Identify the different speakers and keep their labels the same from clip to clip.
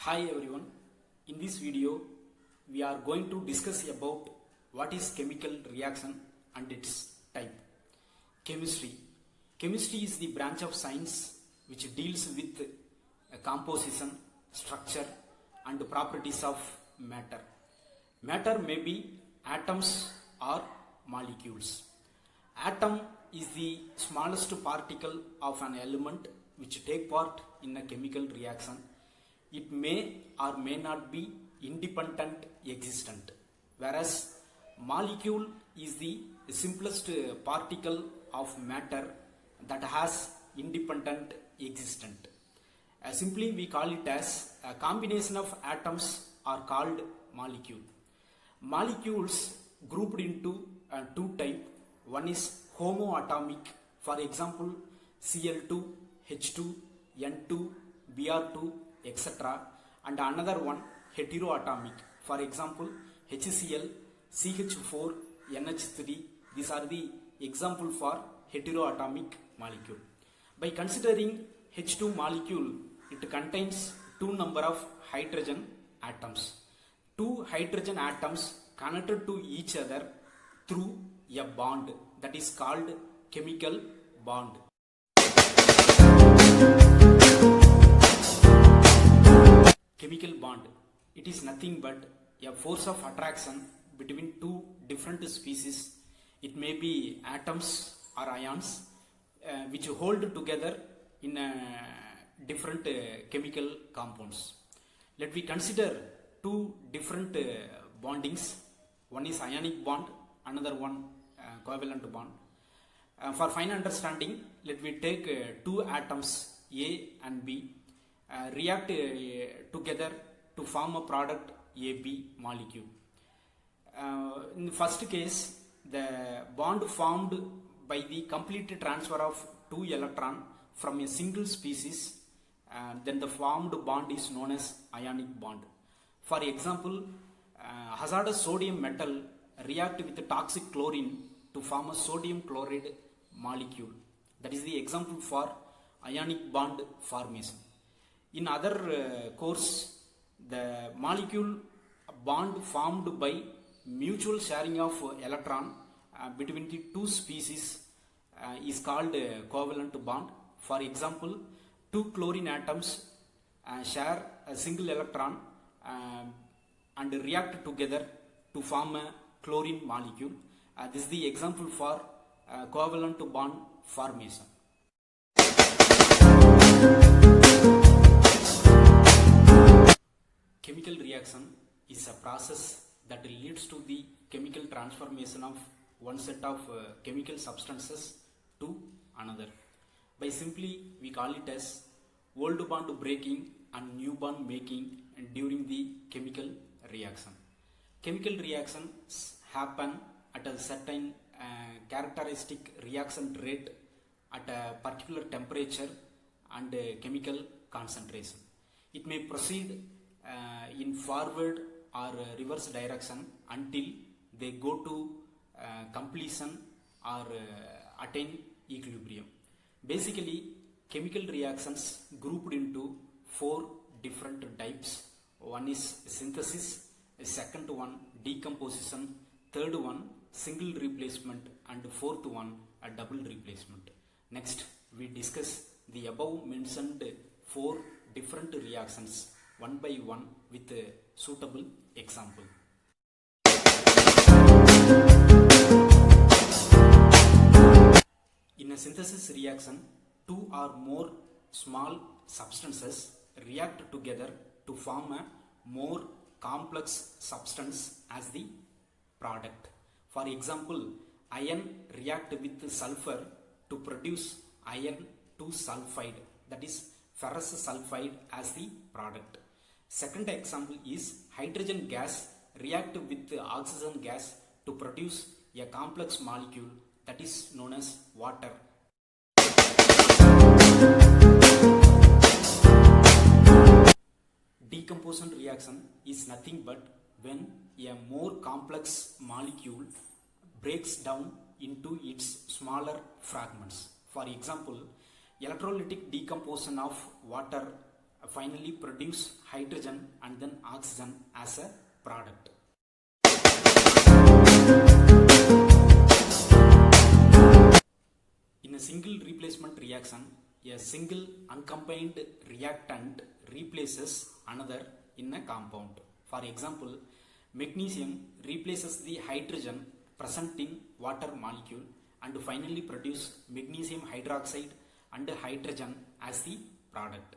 Speaker 1: Hi everyone, in this video we are going to discuss about what is chemical reaction and its type. Chemistry. Chemistry is the branch of science which deals with composition, structure and properties of matter. Matter may be atoms or molecules. Atom is the smallest particle of an element which take part in a chemical reaction. It may or may not be independent existent, whereas molecule is the simplest particle of matter that has independent existent. Simply we call it as a combination of atoms are called molecule. Molecules grouped into two types. One is homoatomic, for example Cl2, H2, N2, Br2, etc. and another one heteroatomic, for example HCl, CH4, NH3. These are the example for heteroatomic molecule. By considering H2 molecule, it contains two number of hydrogen atoms. Two hydrogen atoms connected to each other through a bond that is called chemical bond. Chemical bond, it is nothing but a force of attraction between two different species. It may be atoms or ions which hold together in different chemical compounds. Let me consider two different bondings. One is ionic bond, another one covalent bond. For fine understanding, let me take two atoms A and B react together to form a product AB molecule. In the first case, the bond formed by the complete transfer of two electrons from a single species, then the formed bond is known as ionic bond. For example, hazardous sodium metal react with toxic chlorine to form a sodium chloride molecule. That is the example for ionic bond formation. In other course, the molecule bond formed by mutual sharing of electron between the two species is called covalent bond. For example, two chlorine atoms share a single electron and react together to form a chlorine molecule. This is the example for covalent bond formation. Chemical reaction is a process that leads to the chemical transformation of one set of chemical substances to another. By simply we call it as old bond breaking and new bond making during the chemical reaction. Chemical reactions happen at a certain characteristic reaction rate at a particular temperature and chemical concentration. It may proceed in forward or reverse direction until they go to completion or attain equilibrium. Basically, chemical reactions grouped into four different types. One is synthesis, second one decomposition, third one single replacement, and fourth one a double replacement. Next, we discuss the above mentioned four different reactions one by one with a suitable example. In a synthesis reaction, two or more small substances react together to form a more complex substance as the product. For example, iron react with sulfur to produce iron 2 sulfide, that is ferrous sulfide as the product. Second example is hydrogen gas react with oxygen gas to produce a complex molecule that is known as water. Decomposition reaction is nothing but when a more complex molecule breaks down into its smaller fragments. For example, electrolytic decomposition of water finally produce hydrogen and then oxygen as a product. In a single replacement reaction, a single uncombined reactant replaces another in a compound. For example, magnesium replaces the hydrogen present in water molecule and finally produce magnesium hydroxide and hydrogen as the product.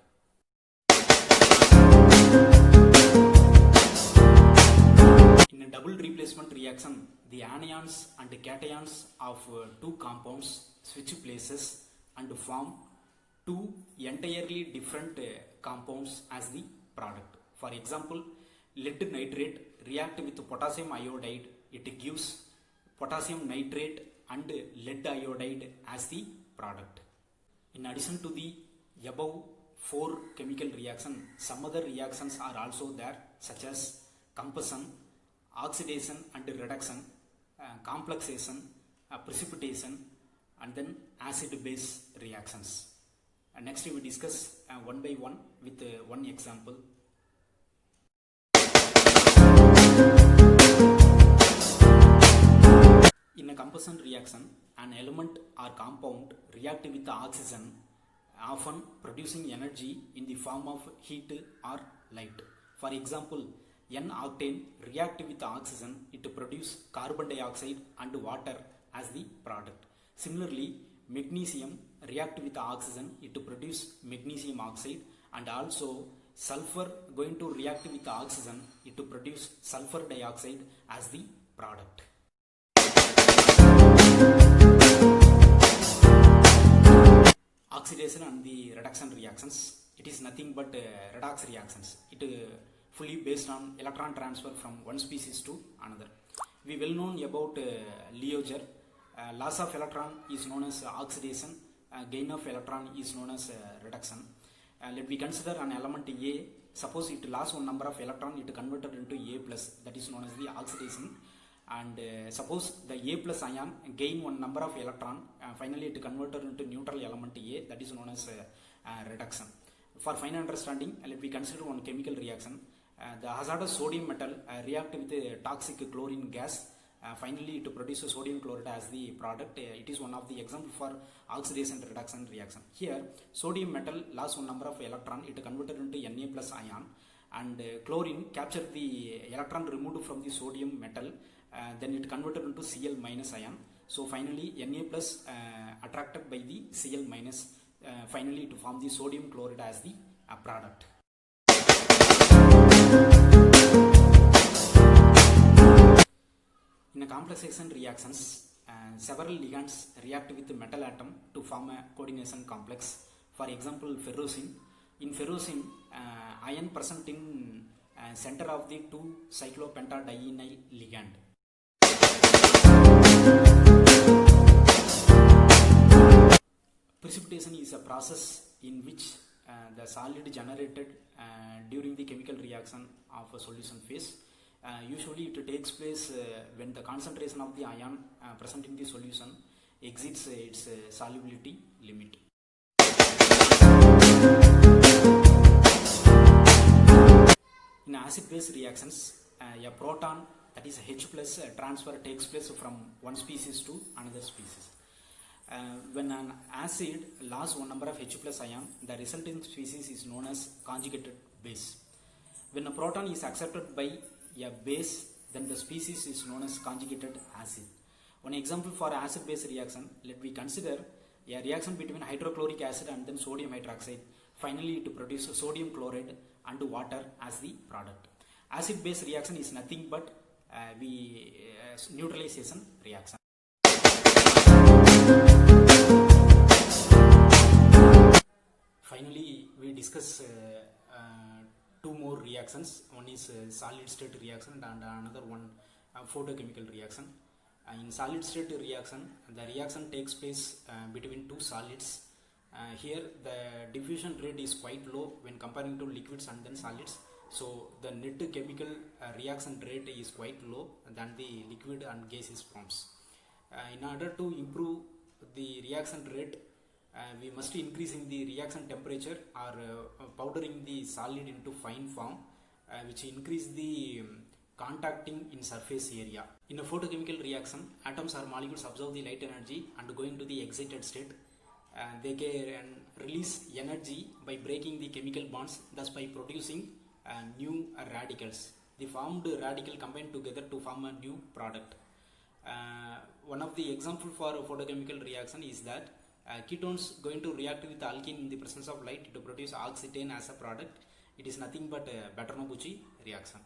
Speaker 1: In a double replacement reaction, the anions and cations of two compounds switch places and form two entirely different compounds as the product. For example, lead nitrate react with potassium iodide, it gives potassium nitrate and lead iodide as the product. In addition to the above 4 chemical reactions, some other reactions are also there, such as combustion, oxidation and reduction, complexation, precipitation, and then acid-base reactions. Next we will discuss one by one with one example. In a combustion reaction, an element or compound react with oxygen, often producing energy in the form of heat or light. For example, N-octane react with oxygen, it produces carbon dioxide and water as the product. Similarly, magnesium react with oxygen, it produces magnesium oxide, and also sulfur going to react with oxygen, it produce sulfur dioxide as the product. Oxidation and the reduction reactions, it is nothing but redox reactions. It fully based on electron transfer from one species to another. We well known about Lioger. Loss of electron is known as oxidation, gain of electron is known as reduction. Let me consider an element A. Suppose it lost one number of electron, it converted into A plus, that is known as the oxidation. And suppose the A plus ion gain one number of electron, finally it converted into neutral element A, that is known as reduction. For fine understanding, let me consider one chemical reaction. The hazardous sodium metal react with toxic chlorine gas. Finally, it produces sodium chloride as the product. It is one of the example for oxidation reduction reaction. Here, sodium metal lost one number of electron, it converted into Na plus ion, and chlorine captured the electron removed from the sodium metal, then it converted into Cl minus ion. So finally, Na plus attracted by the Cl minus, finally to form the sodium chloride as the product. In a complexation reactions, several ligands react with the metal atom to form a coordination complex. For example, ferrocene. In ferrocene, ion present in center of the 2-cyclopentadienyl ligand. Precipitation is a process in which the solid generated during the chemical reaction of a solution phase. Usually it takes place when the concentration of the ion present in the solution exceeds its solubility limit. In acid-base reactions, a proton, that is H plus transfer takes place from one species to another species. When an acid loses one number of H plus ion, the resulting species is known as conjugated base. When a proton is accepted by a base, then the species is known as conjugated acid. One example for acid-base reaction, let me consider a reaction between hydrochloric acid and then sodium hydroxide. Finally, to produce sodium chloride and water as the product. Acid-base reaction is nothing but neutralization reaction. Finally, we discuss two more reactions. One is solid state reaction and another one photochemical reaction. In solid state reaction, the reaction takes place between two solids. Here the diffusion rate is quite low when comparing to liquids and then solids. So the net chemical reaction rate is quite low than the liquid and gaseous forms. In order to improve the reaction rate, we must increasing the reaction temperature or powdering the solid into fine form, which increase the contacting in surface area. In a photochemical reaction, atoms or molecules absorb the light energy and go into the excited state. They can release energy by breaking the chemical bonds, thus by producing new radicals. The formed radical combine together to form a new product. One of the example for a photochemical reaction is that ketones going to react with alkene in the presence of light to produce oxetane as a product. It is nothing but a Bertrand-Bucci reaction.